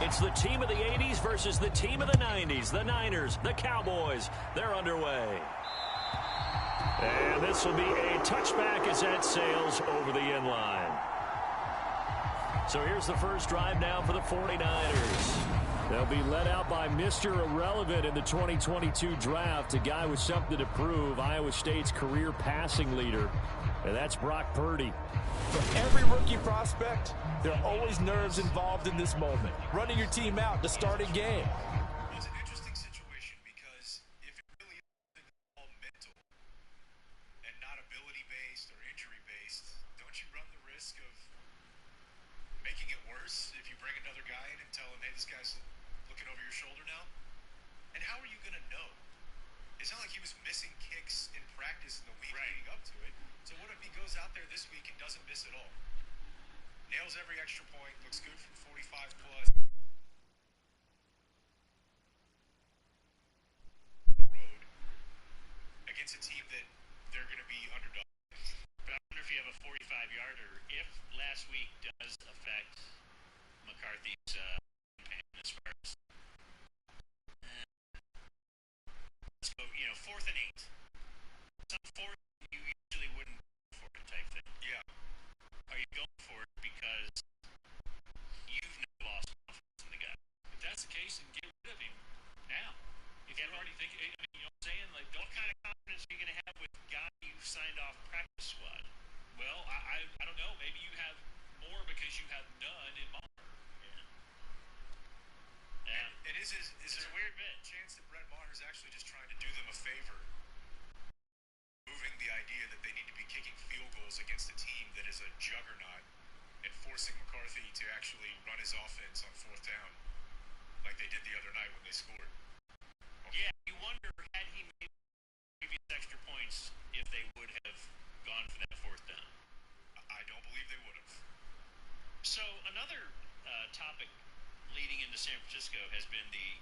It's the team of the 80s versus the team of the 90s. The Niners, the Cowboys, they're underway. And this will be a touchback as that sails over the end line. So here's the first drive now for the 49ers. They'll be led out by Mr. Irrelevant in the 2022 draft, a guy with something to prove, Iowa State's career passing leader, and that's Brock Purdy. For every rookie prospect, there are always nerves involved in this moment. Running your team out to start a game. It's an interesting situation because if it really is all mental and not ability-based or injury-based, don't you run the risk of making it worse if you bring another guy in and tell him, hey, this guy's looking over your shoulder now? And how are you going to know? It's not like he was missing kicks in practice in the week leading up to it. So what if he goes out there this week and doesn't miss at all? Nails every extra point, looks good from 45 plus. Road against a team that they're going to be underdog. But I wonder if you have a 45-yarder, if last week does affect McCarthy's campaign as far as let's go, 4th and 8. Some fourth you usually wouldn't go for it type thing. Yeah. Are you going for it because you've now lost confidence in the guy? If that's the case, then get rid of him now. If you're already thinking, I mean, you know what I'm saying? Like, What kind of confidence are you going to have with a guy you signed off practice squad? well, I don't know. Maybe you have more because you have none in Maher. Yeah. And is It's there a weird bit. a chance that Brett Maher is actually just trying to do them a favor, moving the idea that they need to be kicking field goals against a team that is a juggernaut and forcing McCarthy to actually run his offense on 4th down like they did the other night when they scored? Yeah, you wonder, had he made previous extra points, if they would have gone for that 4th down. I don't believe they would have. So another topic leading into San Francisco has been the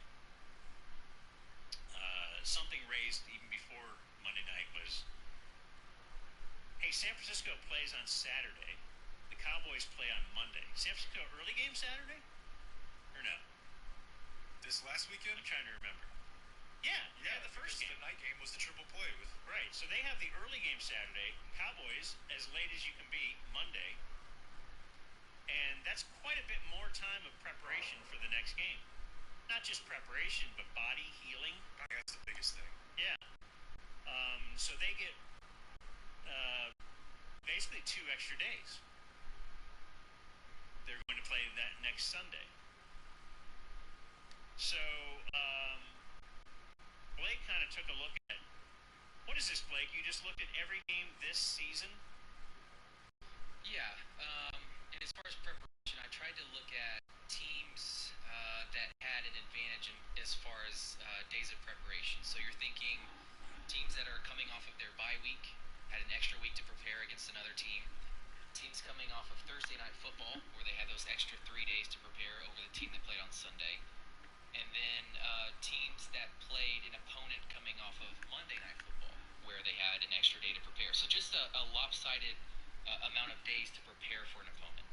something raised even before Monday night was, hey, San Francisco plays on Saturday. The Cowboys play on Monday. San Francisco early game Saturday? Or no? This last weekend? I'm trying to remember. Yeah, the first game. The night game was the triple play with. Right, so they have the early game Saturday. Cowboys, as late as you can be, Monday. And that's quite a bit more time of preparation for the next game. Not just preparation, but body healing. I think that's the biggest thing. Yeah. So they get basically 2 extra days. They're going to play that next Sunday. So Blake kind of took a look at, what is this, Blake? You just looked at every game this season? Yeah. And as far as preparation, I tried to look at teams that had an advantage as far as days of preparation. So you're thinking teams that are coming off of their bye week, had an extra week to prepare against another team. Teams coming off of Thursday Night Football, where they had those extra 3 days to prepare over the team that played on Sunday. And then teams that played an opponent coming off of Monday Night Football, where they had an extra day to prepare. So just a lopsided amount of days to prepare for an opponent.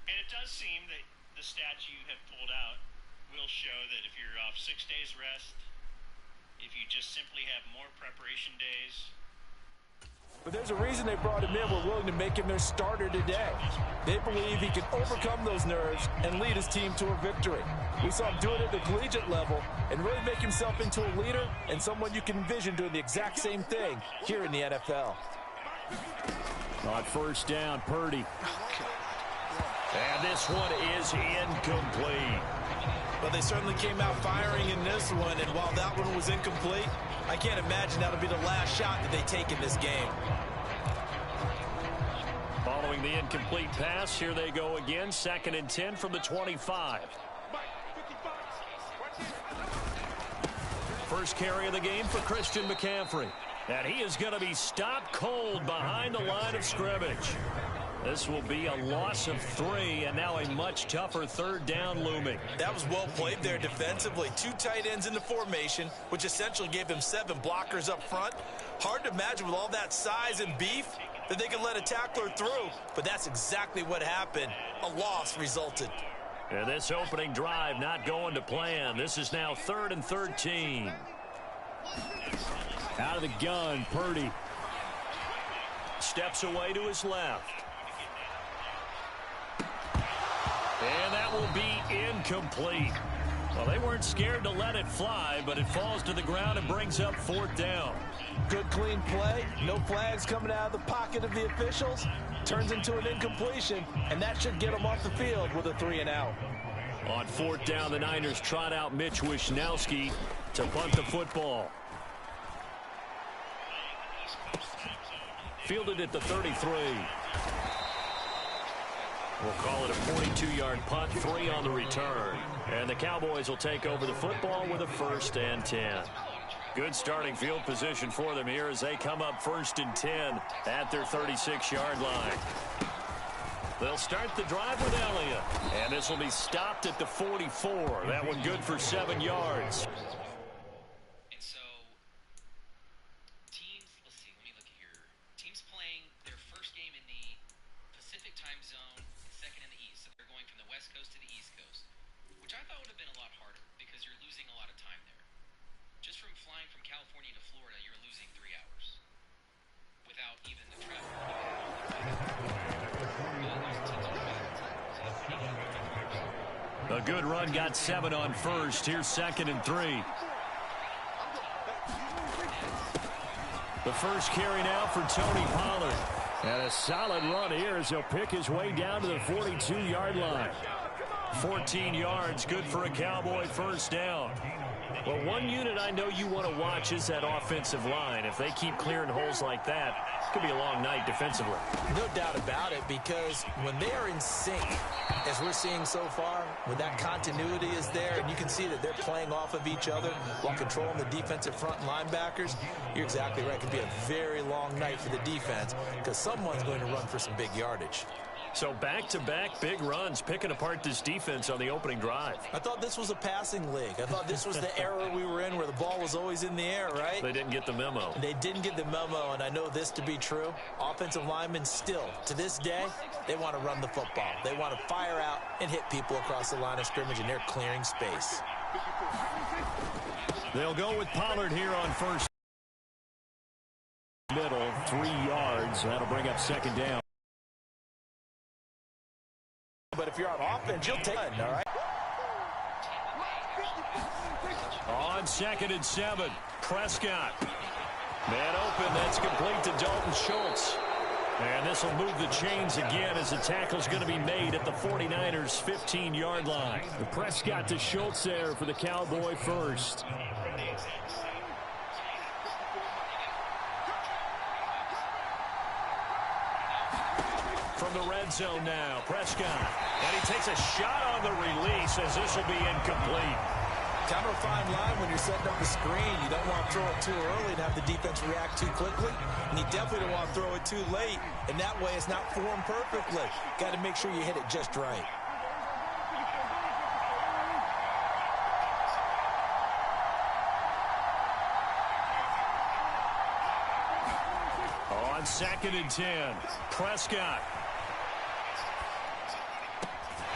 And it does seem that the stats you have pulled out will show that if you're off 6 days rest, if you just simply have more preparation days. But there's a reason they brought him in. We're willing to make him their starter today. They believe he can overcome those nerves and lead his team to a victory. We saw him do it at the collegiate level and really make himself into a leader and someone you can envision doing the exact same thing here in the NFL. On 1st down, Purdy. And this one is incomplete. But they certainly came out firing in this one, and while that one was incomplete, I can't imagine that'll be the last shot that they take in this game. Following the incomplete pass, here they go again. 2nd and 10 from the 25. First carry of the game for Christian McCaffrey. And he is going to be stopped cold behind the line of scrimmage. This will be a loss of 3, and now a much tougher 3rd down looming. That was well played there defensively. 2 tight ends in the formation, which essentially gave them 7 blockers up front. Hard to imagine with all that size and beef that they could let a tackler through, but that's exactly what happened. A loss resulted. And this opening drive not going to plan. This is now 3rd and 13. Out of the gun, Purdy. Steps away to his left. And that will be incomplete. Well, they weren't scared to let it fly, but it falls to the ground and brings up 4th down. Good, clean play. No flags coming out of the pocket of the officials. Turns into an incompletion, and that should get them off the field with a 3-and-out. On 4th down, the Niners trot out Mitch Wishnowski to punt the football. Fielded at the 33. We'll call it a 42-yard punt, 3 on the return. And the Cowboys will take over the football with a 1st and 10. Good starting field position for them here as they come up 1st and 10 at their 36-yard line. They'll start the drive with Elliott. And this will be stopped at the 44. That one good for 7 yards. And so, teams, let's see, let me look here. Teams playing their first game in the Pacific time zone, second in the East. So they're going from the West Coast to the East Coast, which I thought would have been a lot harder because you're losing a lot of time there. Just from flying from California to Florida, you're losing 3 hours without even the traffic. A good run got 7 on 1st. Here's 2nd and 3. The first carry now for Tony Pollard. And a solid run here as he'll pick his way down to the 42-yard line. 14 yards, good for a Cowboy 1st down. Well, one unit I know you want to watch is that offensive line. If they keep clearing holes like that, it could be a long night defensively. No doubt about it, because when they are in sync, as we're seeing so far, when that continuity is there, and you can see that they're playing off of each other while controlling the defensive front linebackers, you're exactly right. It could be a very long night for the defense because someone's going to run for some big yardage. So back-to-back big runs, picking apart this defense on the opening drive. I thought this was a passing league. I thought this was the era we were in where the ball was always in the air, right? They didn't get the memo. They didn't get the memo, and I know this to be true. Offensive linemen still, to this day, they want to run the football. They want to fire out and hit people across the line of scrimmage, and they're clearing space. They'll go with Pollard here on 1st. Middle, 3 yards. That'll bring up 2nd down. But if you're on offense, you'll take it, all right? On 2nd and 7, Prescott. Man open, that's complete to Dalton Schultz. And this will move the chains again as the tackle's going to be made at the 49ers' 15-yard line. The Prescott to Schultz there for the Cowboy 1st. From the red zone now, Prescott. And he takes a shot on the release as this will be incomplete. Kind of a fine line when you're setting up the screen. You don't want to throw it too early and have the defense react too quickly. And you definitely don't want to throw it too late. And that way it's not formed perfectly. Got to make sure you hit it just right. On 2nd and 10, Prescott.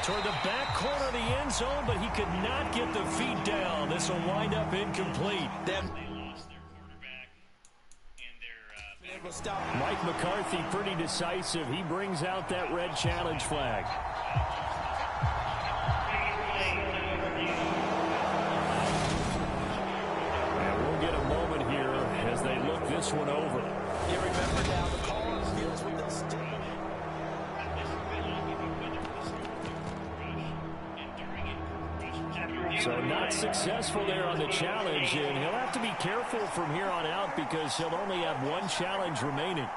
Toward the back corner of the end zone, but he could not get the feet down. This will wind up incomplete. They lost their quarterback and their Mike McCarthy pretty decisive. He brings out that red challenge flag. And we'll get a moment here as they look this one over. You remember now the caller feels with this. So not successful there on the challenge, and he'll have to be careful from here on out because he'll only have one challenge remaining.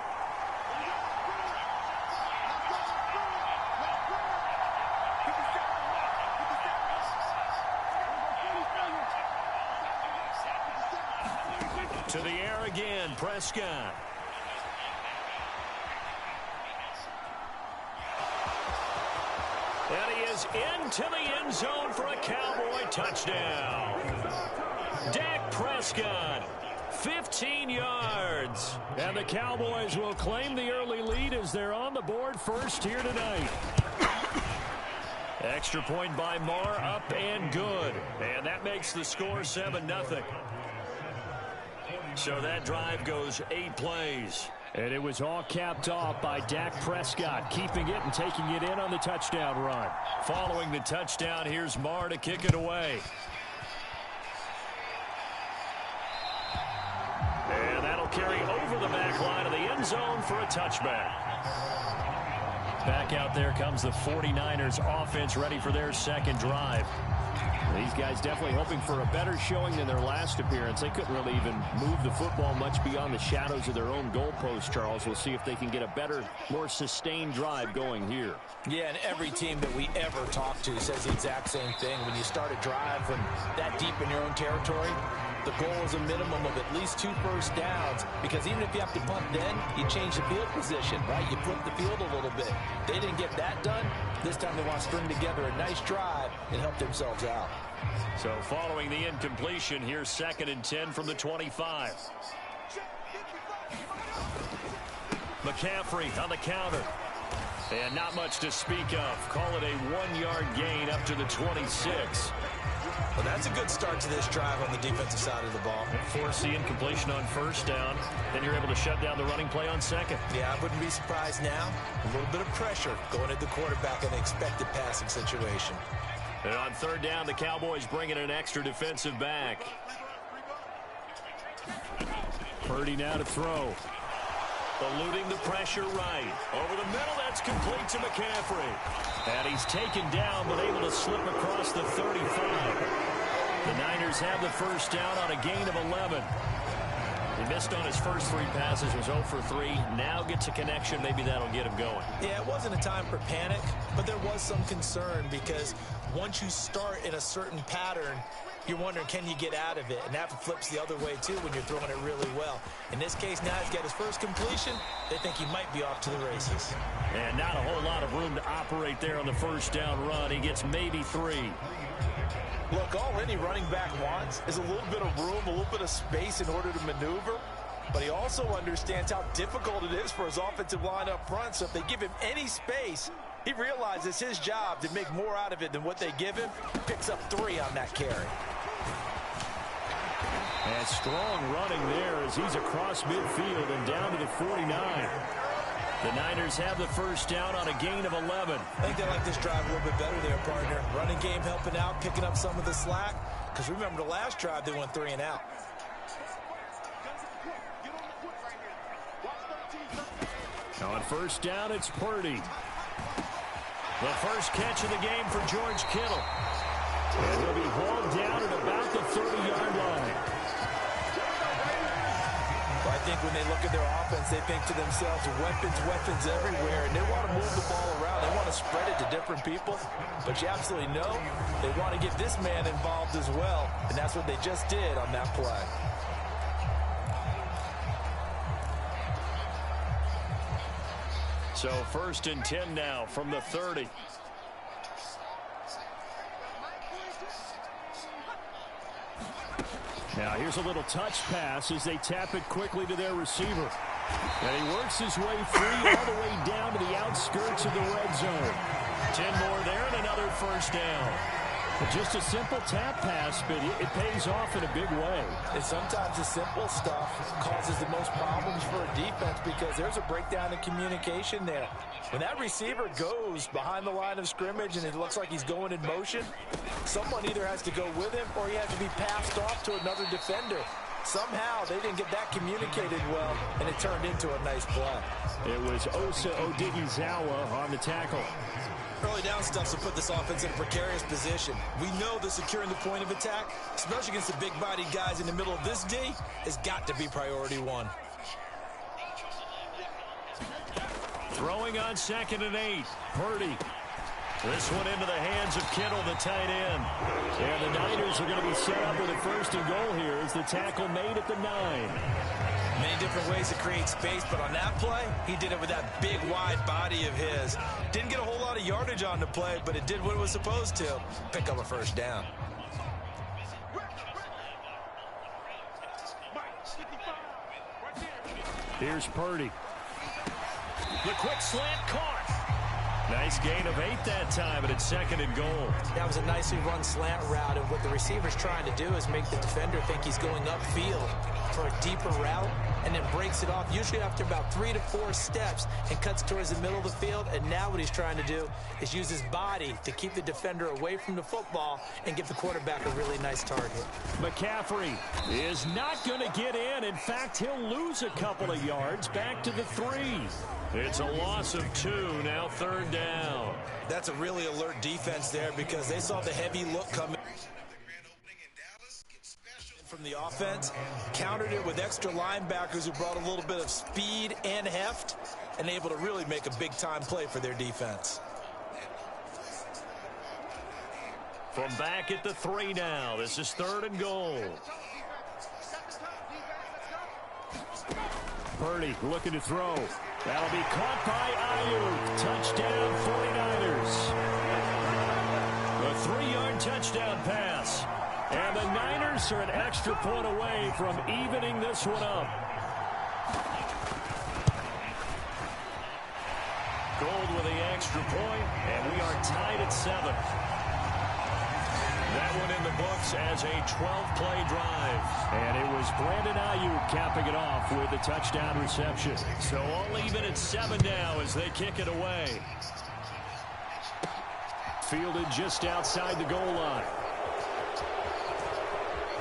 To the air again, Prescott. And he is into the end zone for a Cowboy touchdown. Dak Prescott, 15 yards. And the Cowboys will claim the early lead as they're on the board first here tonight. Extra point by Marr, up and good. And that makes the score 7-0. So that drive goes 8 plays. And it was all capped off by Dak Prescott, keeping it and taking it in on the touchdown run. Following the touchdown, here's Marr to kick it away. And that'll carry over the back line of the end zone for a touchback. Back out there comes the 49ers offense, ready for their second drive. These guys definitely hoping for a better showing than their last appearance. They couldn't really even move the football much beyond the shadows of their own goalpost, Charles. We'll see if they can get a better, more sustained drive going here. Yeah, and every team that we ever talk to says the exact same thing. When you start a drive from that deep in your own territory, the goal is a minimum of at least 2 first downs, because even if you have to punt then, you change the field position, right? You flip the field a little bit. They didn't get that done. This time they want to string together a nice drive and help themselves out. So following the incompletion, here's 2nd and 10 from the 25. McCaffrey on the counter. And not much to speak of. Call it a 1-yard gain up to the 26. Well, that's a good start to this drive on the defensive side of the ball. Force the incompletion on 1st down. Then you're able to shut down the running play on 2nd. Yeah, I wouldn't be surprised now. A little bit of pressure going at the quarterback in an expected passing situation. And on 3rd down, the Cowboys bring in an extra defensive back. Purdy now to throw. Eluding the pressure right. Over the middle, that's complete to McCaffrey. And he's taken down, but able to slip across the 35. The Niners have the 1st down on a gain of 11. He missed on his first 3 passes, was 0 for 3. Now gets a connection. Maybe that'll get him going. Yeah, it wasn't a time for panic, but there was some concern, because once you start in a certain pattern, you're wondering, can you get out of it? And that flips the other way, too, when you're throwing it really well. In this case, now he's got his first completion. They think he might be off to the races. And not a whole lot of room to operate there on the 1st down run. He gets maybe 3. Look, all any running back wants is a little bit of room, a little bit of space in order to maneuver. But he also understands how difficult it is for his offensive line up front. So if they give him any space, he realizes his job to make more out of it than what they give him. Picks up 3 on that carry. And strong running there as he's across midfield and down to the 49. The Niners have the 1st down on a gain of 11. I think they like this drive a little bit better there, partner. Running game helping out, picking up some of the slack. Because remember, the last drive, they went 3 and out. On 1st down, it's Purdy. The first catch of the game for George Kittle. And he'll be hauled down at about the 30-yard line. Well, I think when they look at their offense, they think to themselves, weapons everywhere, and they want to move the ball around. They want to spread it to different people, but you absolutely know they want to get this man involved as well, and that's what they just did on that play. So 1st and 10 now from the 30. Now here's a little touch pass as they tap it quickly to their receiver. And he works his way free all the way down to the outskirts of the red zone. 10 more there and another 1st down. Just a simple tap pass, but it pays off in a big way. And sometimes the simple stuff causes the most problems for a defense, because there's a breakdown in communication there. When that receiver goes behind the line of scrimmage and it looks like he's going in motion, someone either has to go with him or he has to be passed off to another defender. Somehow they didn't get that communicated well, and it turned into a nice play. It was Osa Odighizuwa on the tackle. Early down stuff will put this offense in a precarious position. We know that securing the point of attack, especially against the big-bodied guys in the middle of this D, has got to be priority 1. Throwing on 2nd and 8. Purdy. This one into the hands of Kittle, the tight end. And the Niners are going to be set up with a 1st and goal here as the tackle made at the 9. Many different ways to create space, but on that play, he did it with that big, wide body of his. Didn't get a whole lot of yardage on the play, but it did what it was supposed to. Pick up a 1st down. Here's Purdy. The quick slant caught. Nice gain of 8 that time, and it's 2nd and goal. That was a nicely run slant route, and what the receiver's trying to do is make the defender think he's going upfield for a deeper route, and then breaks it off, usually after about 3 to 4 steps, and cuts towards the middle of the field. And now what he's trying to do is use his body to keep the defender away from the football and give the quarterback a really nice target. McCaffrey is not going to get in. In fact, he'll lose a couple of yards back to the 3. It's a loss of 2, now 3rd down. That's a really alert defense there because they saw the heavy look coming from the offense, countered it with extra linebackers who brought a little bit of speed and heft, and able to really make a big-time play for their defense. From back at the 3 now, this is 3rd and goal. Purdy looking to throw. That'll be caught by Ayuk. Touchdown 49ers. A 3-yard touchdown pass. And the Niners are an extra point away from evening this one up. Gold with the extra point, and we are tied at 7. That one in the books as a 12-play drive. And it was Brandon Ayuk capping it off with a touchdown reception. So all even at 7 now as they kick it away. Fielded just outside the goal line.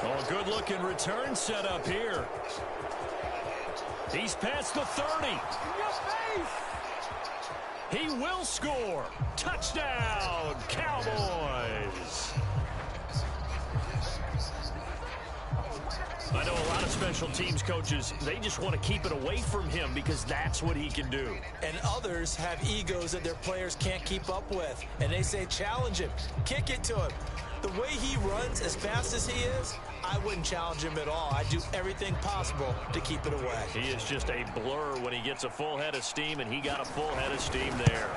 Oh, good-looking return set up here. He's past the 30. He will score. Touchdown, Cowboys. I know a lot of special teams coaches, they just want to keep it away from him because that's what he can do. And others have egos that their players can't keep up with. And they say, challenge him, kick it to him. The way he runs as fast as he is, I wouldn't challenge him at all. I'd do everything possible to keep it away. He is just a blur when he gets a full head of steam, and he got a full head of steam there.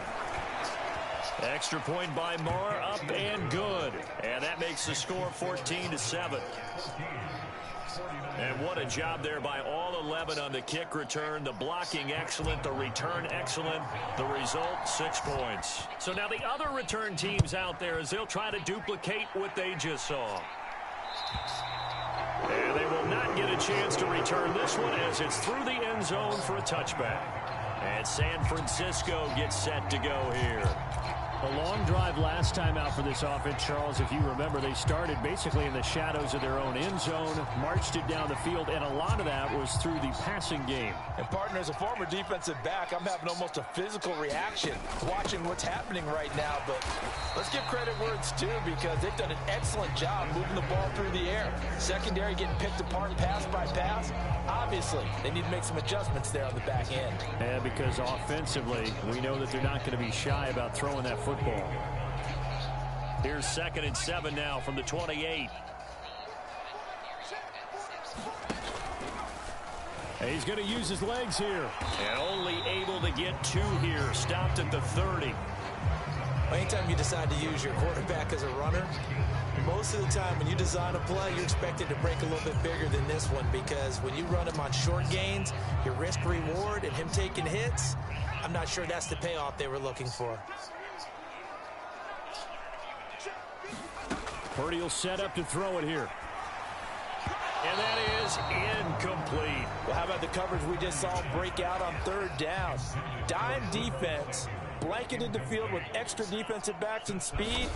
Extra point by Moore, up and good. And that makes the score 14-7. And what a job there by all 11 on the kick return. The blocking excellent, the return excellent. The result, 6 points. So now the other return teams out there as they'll try to duplicate what they just saw. And they will not get a chance to return this one as it's through the end zone for a touchback. And San Francisco gets set to go here. A long drive last time out for this offense, Charles. If you remember, they started basically in the shadows of their own end zone, marched it down the field, and a lot of that was through the passing game. And, partner, as a former defensive back, I'm having almost a physical reaction watching what's happening right now. But let's give credit where it's due because they've done an excellent job moving the ball through the air. Secondary getting picked apart pass by pass. Obviously, they need to make some adjustments there on the back end. Yeah, because offensively, we know that they're not going to be shy about throwing that football. Here's 2nd and 7 now from the 28. He's going to use his legs here. And only able to get 2 here. Stopped at the 30. Anytime you decide to use your quarterback as a runner, most of the time when you design a play, you're expected to break a little bit bigger than this one because when you run him on short gains, your risk-reward and him taking hits, I'm not sure that's the payoff they were looking for. Purdy will set up to throw it here. And that is incomplete. Well, how about the coverage we just saw break out on 3rd down? Dime defense, blanketed the field with extra defensive backs and speed,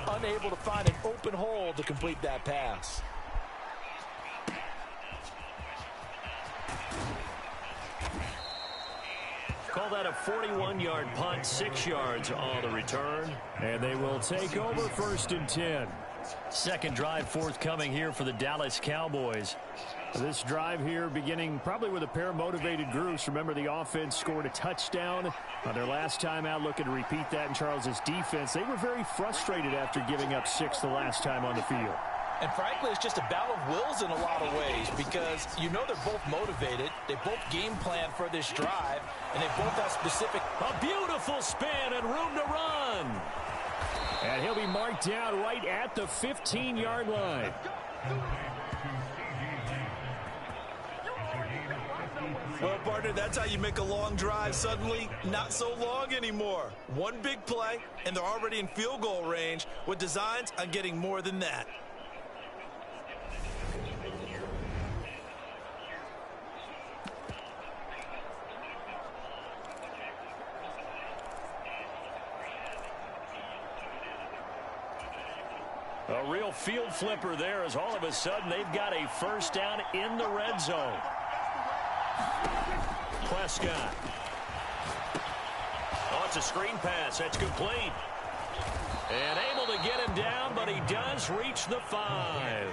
unable to find an open hole to complete that pass. Call that a 41-yard punt, 6 yards on the return. And they will take over 1st and 10. Second drive forthcoming here for the Dallas Cowboys. This drive here beginning probably with a pair of motivated groups. Remember, the offense scored a touchdown on their last time out. Looking to repeat that in Charles's defense. They were very frustrated after giving up 6 the last time on the field. And frankly, it's just a battle of wills in a lot of ways because you know they're both motivated. They both game plan for this drive, and they both have specific. A beautiful spin and room to run. And he'll be marked down right at the 15-yard line. Well, partner, that's how you make a long drive suddenly not so long anymore. One big play, and they're already in field goal range with designs on getting more than that. A real field flipper there as all of a sudden they've got a first down in the red zone. Prescott. Oh, it's a screen pass. That's complete. And able to get him down, but he does reach the 5.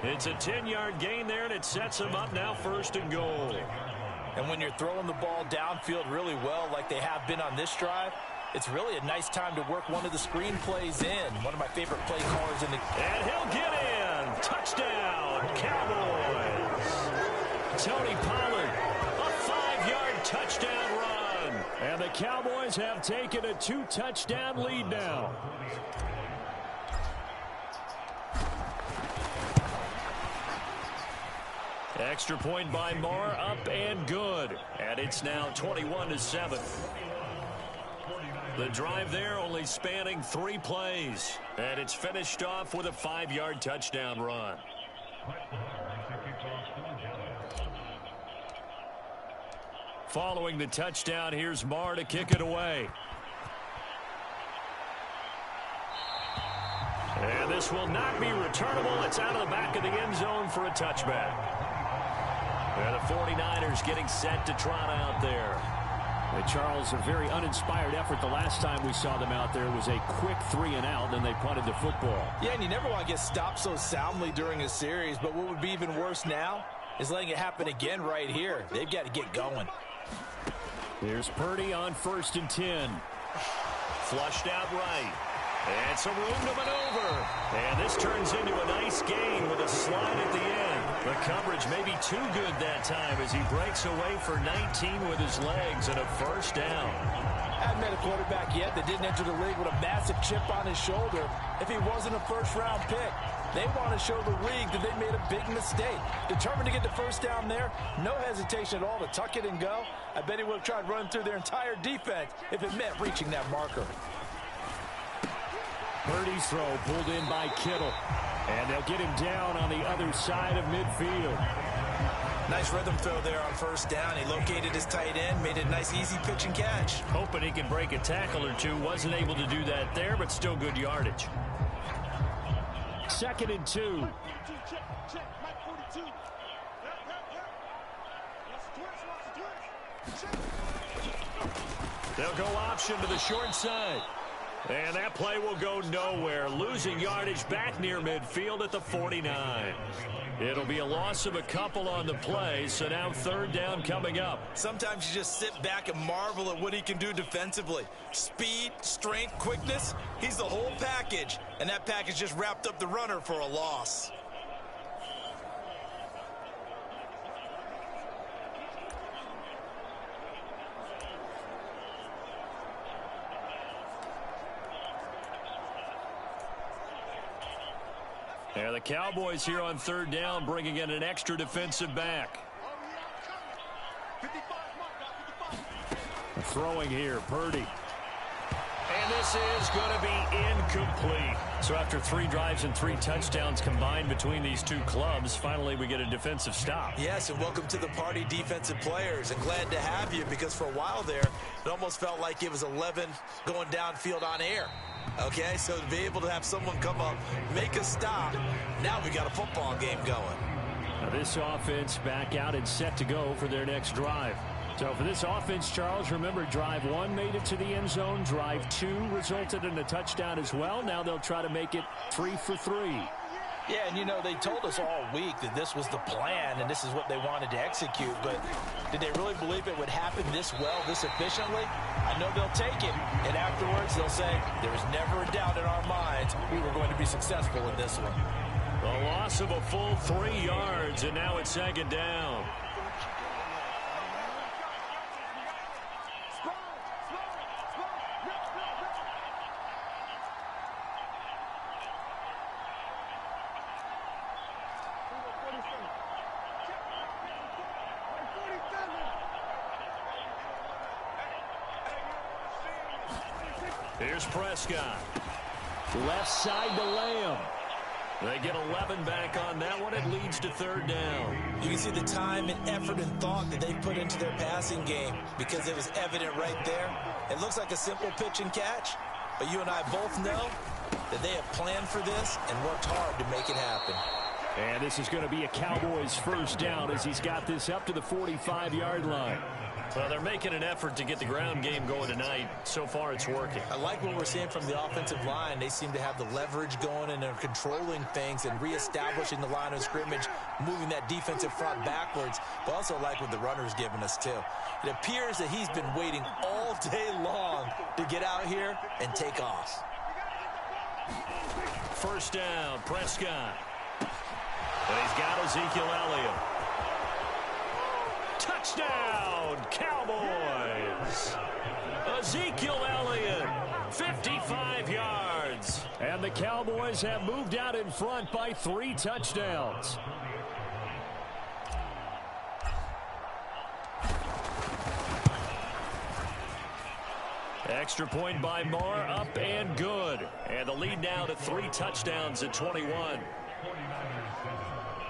It's a 10-yard gain there, and it sets him up now 1st and goal. And when you're throwing the ball downfield really well like they have been on this drive, it's really a nice time to work one of the screen plays in. One of my favorite play callers in the... And he'll get in. Touchdown, Cowboys. Tony Pollard, a 5-yard touchdown run. And the Cowboys have taken a 2-touchdown lead now. Extra point by Moore, up and good. And it's now 21-7. The drive there only spanning 3 plays. And it's finished off with a 5-yard touchdown run. Following the touchdown, here's Moore to kick it away. And this will not be returnable. It's out of the back of the end zone for a touchback. And the 49ers getting set to trot out there. Hey, Charles, a very uninspired effort the last time we saw them out there was a quick 3-and-out, and they punted the football. Yeah, and you never want to get stopped so soundly during a series, but what would be even worse now is letting it happen again right here. They've got to get going. Here's Purdy on 1st and 10. Flushed out right. And some room to maneuver. And this turns into a nice gain with a slide at the end. The coverage may be too good that time as he breaks away for 19 with his legs and a first down. I haven't met a quarterback yet that didn't enter the league with a massive chip on his shoulder if he wasn't a first-round pick. They want to show the league that they made a big mistake. Determined to get the first down there, no hesitation at all to tuck it and go. I bet he would have tried running through their entire defense if it meant reaching that marker. Purdy's throw pulled in by Kittle. And they'll get him down on the other side of midfield. Nice rhythm throw there on first down. He located his tight end, made it a nice easy pitch and catch. Hoping he can break a tackle or two. Wasn't able to do that there, but still good yardage. 2nd and 2. They'll go option to the short side. And that play will go nowhere. Losing yardage back near midfield at the 49. It'll be a loss of a couple on the play, so now 3rd down coming up. Sometimes you just sit back and marvel at what he can do defensively. Speed, strength, quickness, he's the whole package. And that package just wrapped up the runner for a loss. And the Cowboys here on 3rd down bringing in an extra defensive back. Throwing here, Purdy. And this is going to be incomplete. So after 3 drives and 3 touchdowns combined between these two clubs, finally we get a defensive stop. Yes, and welcome to the party, defensive players. And glad to have you because for a while there, it almost felt like it was 11 going downfield on air. Okay, so to be able to have someone come up, make a stop, now we got a football game going. Now this offense back out and set to go for their next drive. So for this offense, Charles, remember drive 1 made it to the end zone. Drive 2 resulted in a touchdown as well. Now they'll try to make it 3 for 3. Yeah, and you know, they told us all week that this was the plan and this is what they wanted to execute, but did they really believe it would happen this well, this efficiently? I know they'll take it, and afterwards they'll say, there was never a doubt in our minds we were going to be successful in this one. A loss of a full 3 yards, and now it's 2nd down. Here's Prescott. Left side to Lamb. They get 11 back on that one. It leads to third down. You can see the time and effort and thought that they put into their passing game because it was evident right there. It looks like a simple pitch and catch, but you and I both know that they have planned for this and worked hard to make it happen. And this is going to be a Cowboys first down as he's got this up to the 45-yard line. Well, they're making an effort to get the ground game going tonight. So far, it's working. I like what we're seeing from the offensive line. They seem to have the leverage going, and they're controlling things and reestablishing the line of scrimmage, moving that defensive front backwards. But also like what the runner's giving us, too. It appears that he's been waiting all day long to get out here and take off. First down, Prescott. And he's got Ezekiel Elliott. Touchdown, Cowboys! Ezekiel Elliott, 55 yards. And the Cowboys have moved out in front by 3 touchdowns. Extra point by Moore, up and good. And the lead now to 3 touchdowns at 21.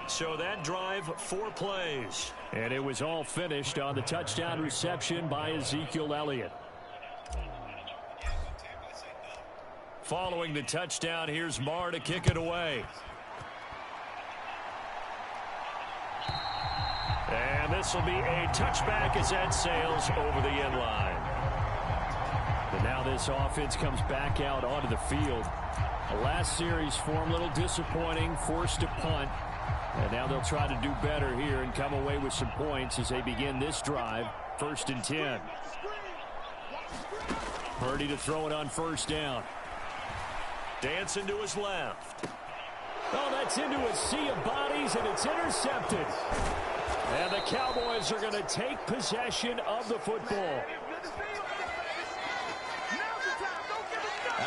So that drive, 4 plays. And it was all finished on the touchdown reception by Ezekiel Elliott. Following the touchdown, here's Marr to kick it away. And this will be a touchback as that sails over the end line. And now this offense comes back out onto the field. The last series for him, a little disappointing, forced to punt. And now they'll try to do better here and come away with some points as they begin this drive. 1st and 10. Purdy to throw it on first down. Dancing to his left. Oh, that's into a sea of bodies, and it's intercepted. And the Cowboys are going to take possession of the football.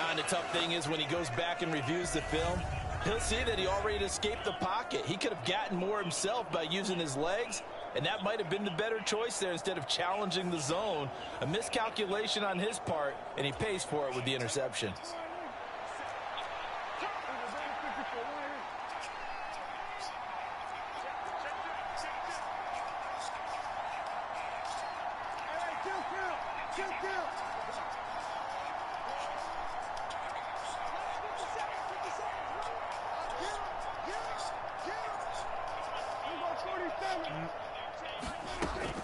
And the tough thing is when he goes back and reviews the film, he'll see that he already escaped the pocket. He could have gotten more himself by using his legs, and that might have been the better choice there instead of challenging the zone. A miscalculation on his part, and he pays for it with the interception.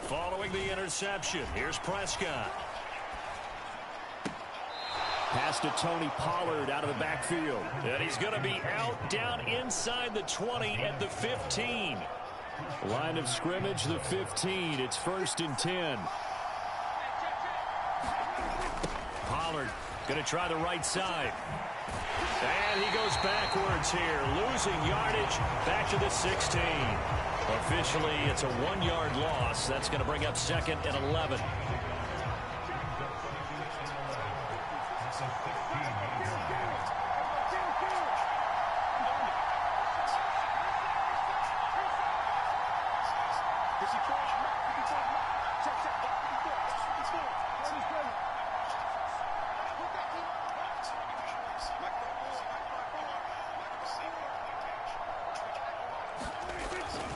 Following the interception, here's Prescott. Pass to Tony Pollard out of the backfield. And he's going to be out down inside the 20 at the 15. Line of scrimmage, the 15. It's 1st and 10. Pollard going to try the right side. And he goes backwards here, losing yardage back to the 16. Officially, it's a 1-yard loss. That's going to bring up 2nd and 11.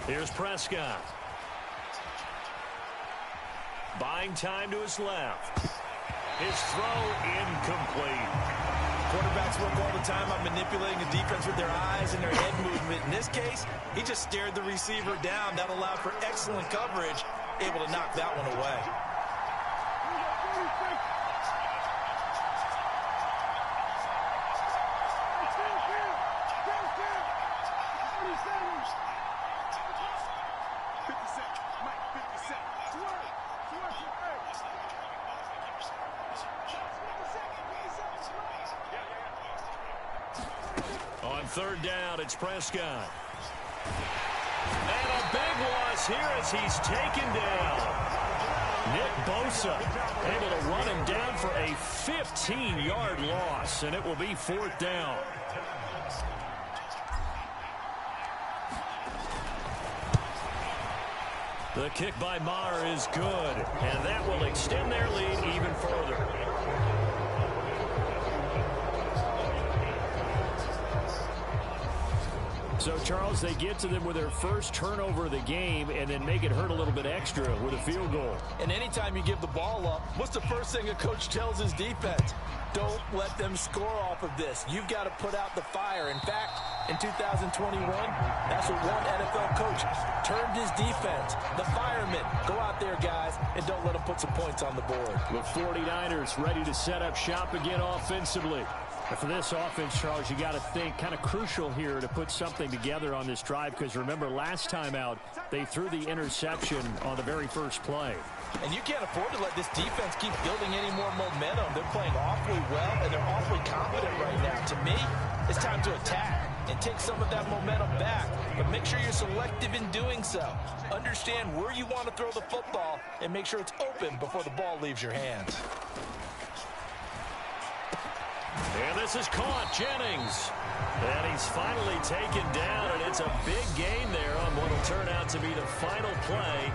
Here's Prescott. Buying time to his left. His throw incomplete. Quarterbacks work all the time on manipulating the defense with their eyes and their head movement. In this case, he just stared the receiver down. That allowed for excellent coverage, able to knock that one away. On 3rd down, it's Prescott. And a big loss here as he's taken down. Nick Bosa able to run him down for a 15-yard loss, and it will be 4th down. The kick by Maher is good, and that will extend their lead even further. So, Charles, they get to them with their first turnover of the game and then make it hurt a little bit extra with a field goal. And anytime you give the ball up, what's the first thing a coach tells his defense? Don't let them score off of this. You've got to put out the fire. In fact, in 2021, that's what one NFL coach termed his defense. The firemen. Go out there, guys, and don't let them put some points on the board. The 49ers ready to set up shop again offensively. And for this offense, Charles, you got to think kind of crucial here to put something together on this drive, because remember last time out they threw the interception on the very first play. And you can't afford to let this defense keep building any more momentum. They're playing awfully well, and they're awfully confident right now. To me, it's time to attack and take some of that momentum back. But make sure you're selective in doing so. Understand where you want to throw the football and make sure it's open before the ball leaves your hands. And this is caught. Jennings. And he's finally taken down, and it's a big gain there on what will turn out to be the final play